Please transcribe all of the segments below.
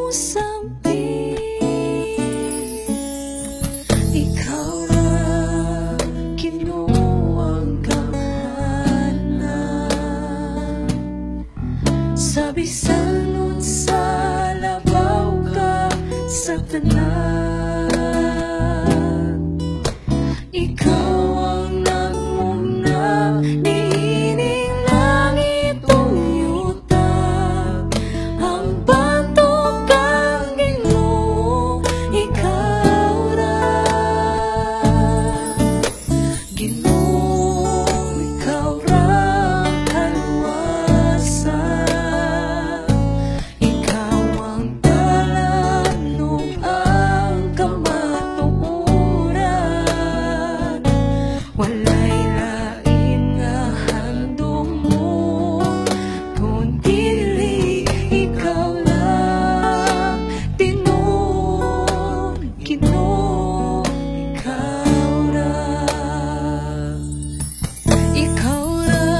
sampi, ikaw ra kinuwang kamana. Sa bisan unsa labaw ka sa tanan, ikaw ang nagmuna niining langit uyuta. Ang bantog kang Ginoo, ikaw ra. Ginoo, ikaw ra ang kaluwasan. Ikaw ang talan ug ang kamatuoran. Walay lain nga handom mo, kun dili ikaw lang. Tinuod, Ginoo, ikaw ra. Ikaw ra,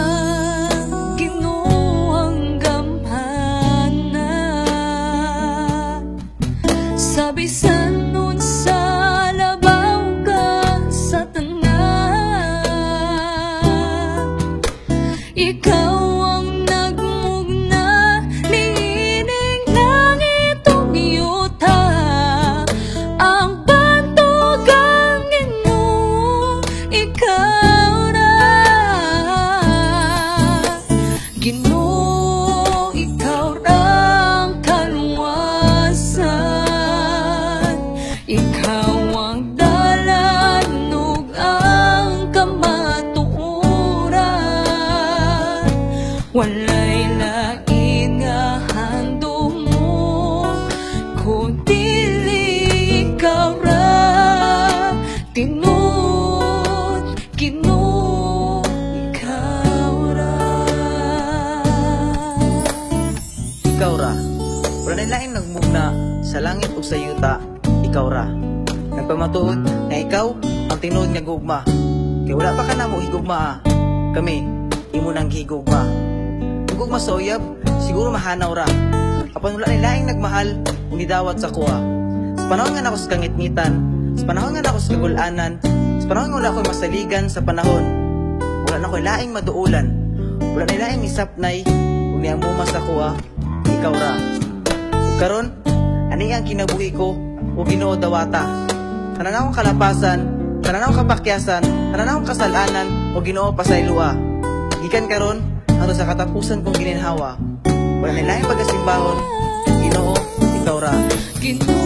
Ginoo ang gamhana. Sa bisan unsa labaw ka sa tanan, ikaw ang nagmugna niining langit ug yuta. Ang bantog kang Ginoo, ikaw ra. Ginoo, ikaw ra ang kaluwasan. Ikaw ang dalan ug ang kamatuoran. Walay lain nga handom mo, kun dili ikaw ra. Tinuod, Ginoo, ikaw ra. Ikaw ra, wala na laing nagmugna sa langit ug sa yuta. Ikaw ra, nagpamatuod na ikaw ang tinuod nga gugma. Kay wala pa ka na mo higugma, kami imo nang higugma. Ang gugma sa uyab, siguro mahanaw ra. Apan wala na laing nagmahal ug nidawat sa kuha. Sa panahon nga nako sa kangitngitan, sa panahon nga nako sa kagul-anan, sa panahon nga wala ko'y masaligan sa panahon, wala na ko'y laing maduulan, wala na laing isapnay ug niamuma sa kuha. Ikaw ra. Ug karon, ani ang kinabuhi ko o Ginoo dawata. Kananawang kalapasan, kananawang kapakyasan, kananawang kasalanan o Ginoo pasaylua. Gikan karon hangtod sa katapusan kong gininhawa. Wala na laing pagasimbahon. Ginoo, ikaw ra. Ginoo,